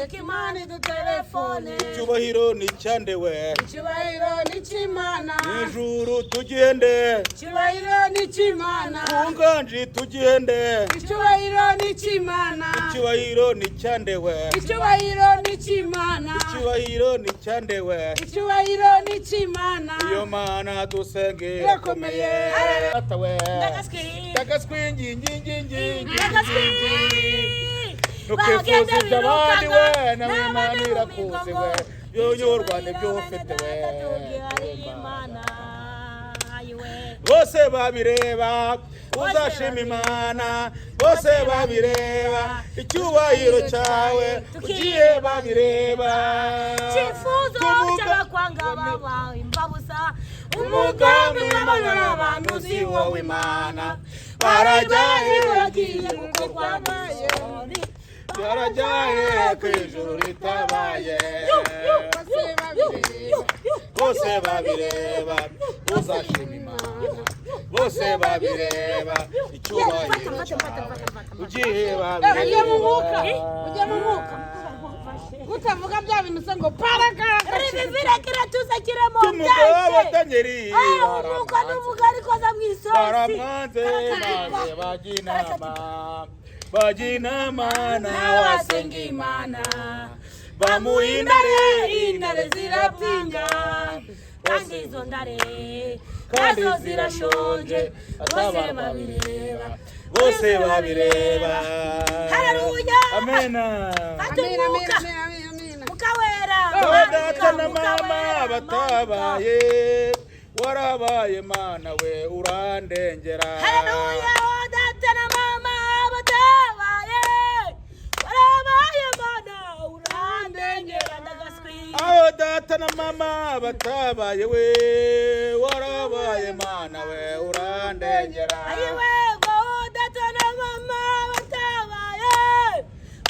mureke Imana idutelefone. Icyubahiro ni cyandewe, Icyubahiro ni cy'Imana. Ijuru tugende, Icyubahiro ni cy'Imana. Kunganji tugende, Icyubahiro ni cy'Imana. Icyubahiro ni cyandewe, Icyubahiro ni cy'Imana. Icyubahiro ni cyandewe, Icyubahiro ni cy'Imana. iyo Mana dusenge irakomeye. atawe Ndagaswi. Ndagaswi Ndagaswi. nukifuza iby'abandi we na Imana irakuzi we yoyorwa n'ibyo ufite we bose babireba uzashima Imana bose babireba icyubahiro cyawe ugiye babireba Chifuzo cy'abakwanga baba imbabusa umugambi w'amabara abantu si wowe Imana barajyahe bagiye kuko kwabaye barajyahe ku ijuru ritabaye bose babireba uzashima Imana bose babireba icyubahiro ugiye babireba ujye mu mwuka utavuga bya bintu se ngo paraka ribivira kiratuza kiremo umugabo Danieli nuko nuvuga ariko za mwisosi baramwanze maze bajya inama nawe wasenga Imana bamuhindare intare ziratinya kandi izo ndare nazo zirashonje bose babireba haleluya amena mukawera data na mama batabaye warabaye Mana we urandengera haleluya data na mama batabaye warabaye Mana urandengera ndagaswi aho data na mama batabaye we warabaye Mana we urandengera ayiwe go data na mama batabaye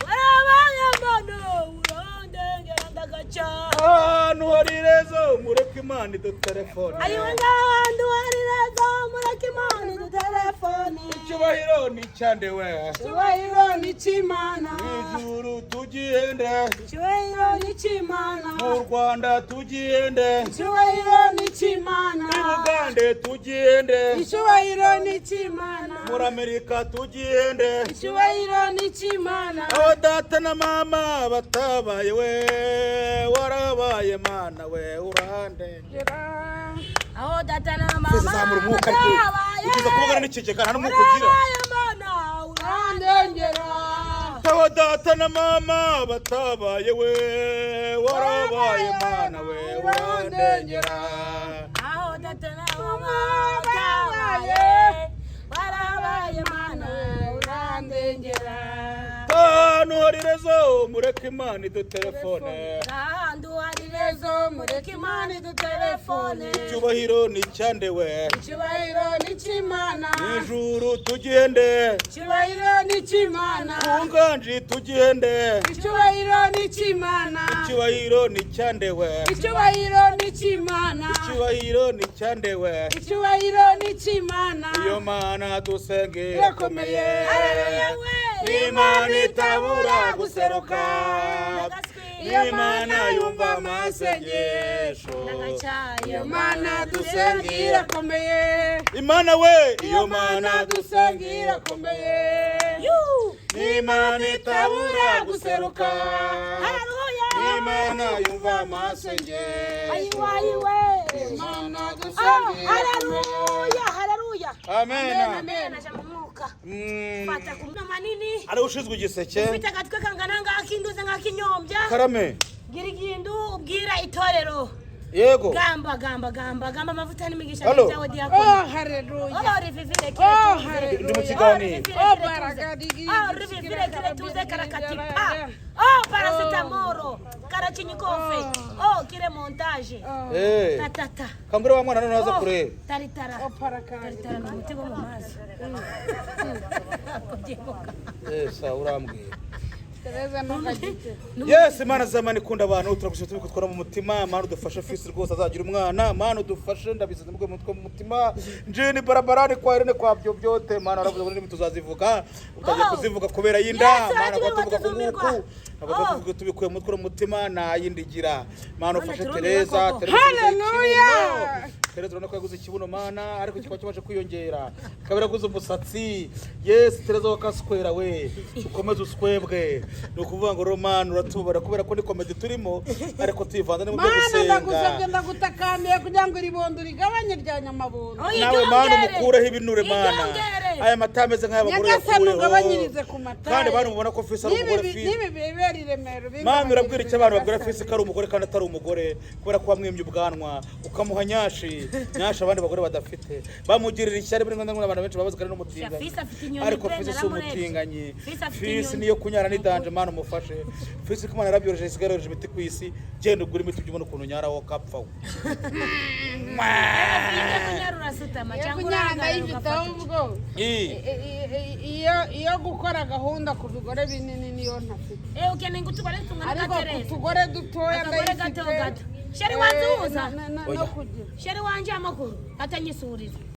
warabaye Mana urandengera ndagaca ahantu hari rezo mureke Imana idutelefone ayiwe ngahantu hari rezo mureke Imana idutelefone icyubahiro ni cyandewe icyubahiro ni cy'Imana ijuru tugende icyubahiro ni cy'Imana mu Rwanda tugende icyubahiro ni cy'Imana i Bugande tugende icyubahiro ni cy'Imana muri Amerika tugende icyubahiro ni cy'Imana aho data na mama batabaye we warabaye Mana we urandengera aho data na mama zamura umwuka ukiza kuvugana n'icecekana n'umwuka ugira Mana urandengera aho data na mama batabaye we warabaye Mana we urandengera aho data na mama batabaye warabaye Mana urandengera ahantu hari rezo mureke Imana idutelefone ahantu hari rezo mureke Imana idutelefone icyubahiro ni cyandewe icyubahiro ni cy'Imana ijuru tugende icyubahiro ni cy'Imana kunganji tugende icyubahiro ni cy'Imana icyubahiro ni cyandewe icyubahiro ni cy'Imana icyubahiro ni cyandewe icyubahiro ni cy'Imana iyo Mana dusenge irakomeye haleluya we Imana itabura guseruka Imana yumva amasengesho iyo Mana dusenge irakomeye Imana we iyo Mana dusenge irakomeye Imana itabura guseruka haleluya Imana yumva amasengesho ayiwe Imana dusenge haleluya haleluya amena amen fata kumna manini ari ushizwe igiseke ufite agatwe kangana ngakinduze ngakinyombya karame girigindu ubwira itorero yego gamba amavuta n'imigisha byawe diakoni haleluya rivivire ndi mu kigani baragadigi rivivire kile tuze karakatipa paracetamoro karachinyikofe kile montage tatata kambure wa mwana naza kureba taritara taritara mu mutego mu mazi sa urambwiye Tereza ntukagite. Yes, Imana zamani ikunda abantu turagushaka tubikutwara mu mutima. Mana udufashe fisi rwose azagira umwana. Mana udufashe ndabizize mu mutwe mu mutima. Njini barabarani kwa Irene kwa byo byote. Mana aravuze ngo tuzazivuga. Utajya kuzivuga kubera yinda. Mana ko tuvuga ku nguku. Ntabwo tubikuye mutwe mu mutima na yindigira. Mana ufashe Tereza. Hallelujah. Tereza urabona ko yaguze ikibuno Mana ariko kikaba kimaze kwiyongera. Kabira guze umusatsi. Yes, Tereza wakaskwera we. Ukomeze uskwebwe. No kuvuga ngo Roman uratubara kubera ko ni comedy turimo ariko tuyivanda mu byo gusenga. Mana ndagusabye ndagutakamiye kugira ngo ribondo rigabanye rya nyamabondo. Nawe Mana umukureho ibinure Mana. Aya matameze nk'abagore yakureho. Kandi abantu mubona ko Fisi ari umugore Fisi. Nibi biberi remero. Mama urabwira icyo abantu babwira Fisi ko ari umugore kandi atari umugore kubera ko wamwimye ubwanwa ukamuha nyashi abandi bagore badafite bamugirira ishyari buri ngombwa abantu benshi babaza kandi n'umutinganyi ariko Fisi si umutinganyi. Fisi niyo kunyara n'idanje Mana umufashe. Fisi ko Mana arabyoroje isigaroje imiti ku isi genda ugura imiti by'ubona ukuntu nyaraho kapfa. Iyo gukora gahunda ku bigore binini niyo ntafite. Ukeneye ngo utugore tungana ariko gatereza. utugore dutoya ndayifite. Sheri wazuza. No kugira. Sheri wanje amakuru atanyisuriza.